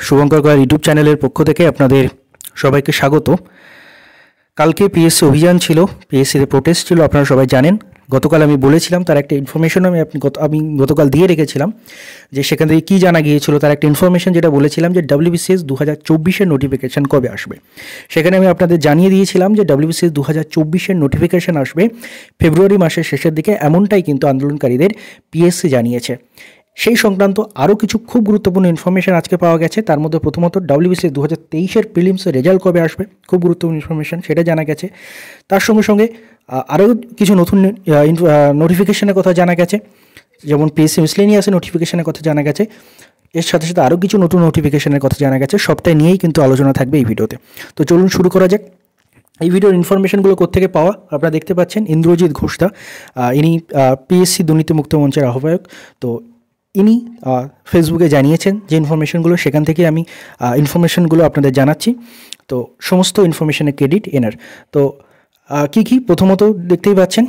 Shubhankar choir YouTube চ্যানেলের পক্ষ থেকে আপনাদের সবাইকে স্বাগত। কালকে পিএসসি অভিযান ছিল, পিএসসিতে প্রোটেস্ট ছিল, আপনারা সবাই জানেন। গতকাল আমি বলেছিলাম, তার একটা ইনফরমেশন আমি গতকাল দিয়ে রেখেছিলাম যে সেখান থেকে কী জানা গিয়েছিল। তার একটা ইনফরমেশন যেটা বলেছিলাম যে WBCS 2024-এর নোটিফিকেশান কবে আসবে। সেখানে আমি আপনাদের জানিয়ে দিয়েছিলাম যে WBCS 2024-এর নোটিফিকেশান আসবে ফেব্রুয়ারি মাসের শেষের দিকে, এমনটাই কিন্তু আন্দোলনকারীদের পিএসসি জানিয়েছে। সেই সংক্রান্ত আরও কিছু খুব গুরুত্বপূর্ণ ইনফরমেশান আজকে পাওয়া গেছে। তার মধ্যে প্রথমত WBCS 2023-এর প্রিলিমসের রেজাল্ট কবে আসবে, খুব গুরুত্বপূর্ণ ইনফরমেশান, সেটা জানা গেছে। তার সঙ্গে সঙ্গে আরও কিছু নতুন নোটিফিকেশানের কথা জানা গেছে, যেমন পিএসসি মিসলেনিয়াসের নোটিফিকেশানের কথা জানা গেছে। এর সাথে সাথে আরও কিছু নতুন নোটিফিকেশানের কথা জানা গেছে। সবটাই নিয়েই কিন্তু আলোচনা থাকবে এই ভিডিওতে। তো চলুন শুরু করা যাক। এই ভিডিওর ইনফরমেশনগুলো কোত্থেকে পাওয়া আপনারা দেখতে পাচ্ছেন। ইন্দ্রজিৎ ঘোষদা, ইনি পিএসসি দুর্নীতিমুক্ত মঞ্চের আহ্বায়ক। তো ইনি ফেসবুকে জানিয়েছেন যে ইনফরমেশনগুলো, সেখান থেকে আমি ইনফরমেশনগুলো আপনাদের জানাচ্ছি। তো সমস্ত ইনফরমেশনের ক্রেডিট এনার। তো কী প্রথমত দেখতেই পাচ্ছেন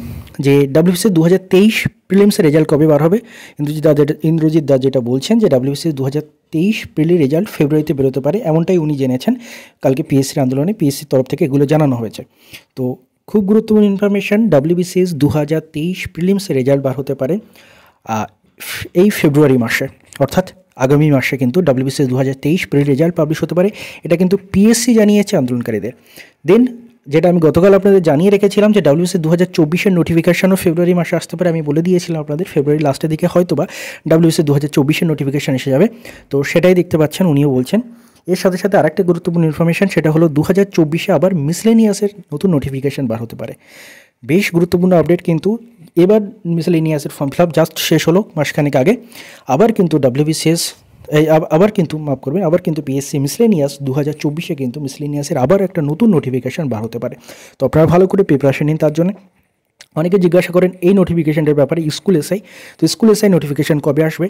যে WBCS 2023 প্রিলিমসের রেজাল্ট কবে বার হবে। ইন্দ্রজিৎ দা যেটা বলছেন যে WBCS 2023 প্রিলি রেজাল্ট ফেব্রুয়ারিতে বেরোতে পারে, এমনটাই উনি জেনেছেন। কালকে পিএসসির আন্দোলনে পিএসসির তরফ থেকে এগুলো জানানো হয়েছে। তো খুব গুরুত্বপূর্ণ ইনফরমেশন, WBCS 2023 প্রিলিমসের রেজাল্ট বার হতে পারে এই ফেব্রুয়ারি মাসে, অর্থাৎ আগামী মাসে কিন্তু WBCS 2023 প্রি রেজাল্ট পাবলিশ হতে পারে। এটা কিন্তু পিএসসি জানিয়েছে আন্দোলনকারীদের। দেন যেটা আমি গতকাল আপনাদের জানিয়ে রেখেছিলাম যে WBCS 2024-এর নোটিফিকেশানও ফেব্রুয়ারি মাসে আসতে পারে। আমি বলে দিয়েছিলাম আপনাদের ফেব্রুয়ারি লাস্টের দিকে হয়তো বা WBCS 2024-এর নোটিফিকেশান এসে যাবে। তো সেটাই দেখতে পাচ্ছেন, উনিও বলছেন। এর সাথে সাথে আরেকটা গুরুত্বপূর্ণ ইনফরমেশান, সেটা হলো 2024-এ আবার মিসলেনিয়াসের নতুন নোটিফিকেশান বার হতে পারে। বেশ গুরুত্বপূর্ণ আপডেট কিন্তু। এবার মিসলেনিয়াসের ফর্ম ফিল আপ জাস্ট শেষ হলো মাসখানেক আগে। আবার কিন্তু আবার কিন্তু পিএসসি মিসলেনিয়াস 2024-এ কিন্তু মিসলেনিয়াসের আবার একটা নতুন নোটিফিকেশান বার হতে পারে। তো আপনারা ভালো করে প্রিপারেশন নিন তার জন্য। অনেকে জিজ্ঞাসা করেন এই নোটিফিকেশানটার ব্যাপারে, স্কুল এসআই। তো স্কুল এসআই নোটিফিকেশান কবে আসবে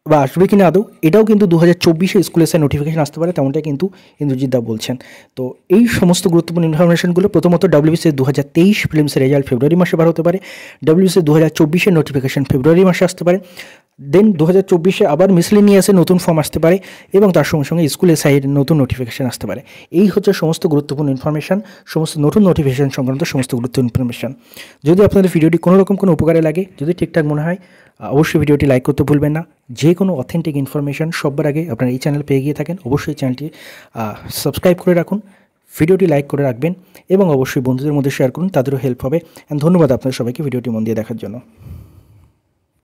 বা আসবে কিনা আদৌ, এটাও কিন্তু 2024-এ স্কুল এসআই নোটিফিকেশান আসতে পারে, তেমনটাই কিন্তু ইন্দ্রজিৎ দা বলছেন। তো এই সমস্ত গুরুত্বপূর্ণ ইনফরমেশনগুলো, প্রথমত WBCS 2023 ফিল্মসের রেজাল্ট ফেব্রুয়ারি মাসে বার হতে পারে, WBCS 2024-এর নোটিফিকেশান ফেব্রুয়ারি মাসে আসতে পারে, দেন 2024-এ আবার মিসলেনিয়াসের নতুন ফর্ম আসতে পারে, এবং তার সঙ্গে সঙ্গে স্কুল এসআইয়ের নতুন নোটিফিকেশান আসতে পারে। এই হচ্ছে সমস্ত গুরুত্বপূর্ণ ইনফরমেশান, সমস্ত নতুন নোটিফিকেশান সংক্রান্ত সমস্ত গুরুত্বপূর্ণ ইনফরমেশান। যদি আপনাদের ভিডিওটি কোনো রকম কোনো উপকারে লাগে, যদি ঠিকঠাক মনে হয়, অবশ্যই ভিডিওটি লাইক করতে ভুলবেন না। যে কোনো অথেন্টিক ইনফরমেশান সবার আগে আপনারা এই চ্যানেল পেয়ে গিয়ে থাকেন, অবশ্যই চ্যানেলটি সাবস্ক্রাইব করে রাখুন, ভিডিওটি লাইক করে রাখবেন, এবং অবশ্যই বন্ধুদের মধ্যে শেয়ার করুন, তাদেরও হেল্প হবে। ধন্যবাদ আপনাদের সবাইকে ভিডিওটি মন দিয়ে দেখার জন্য।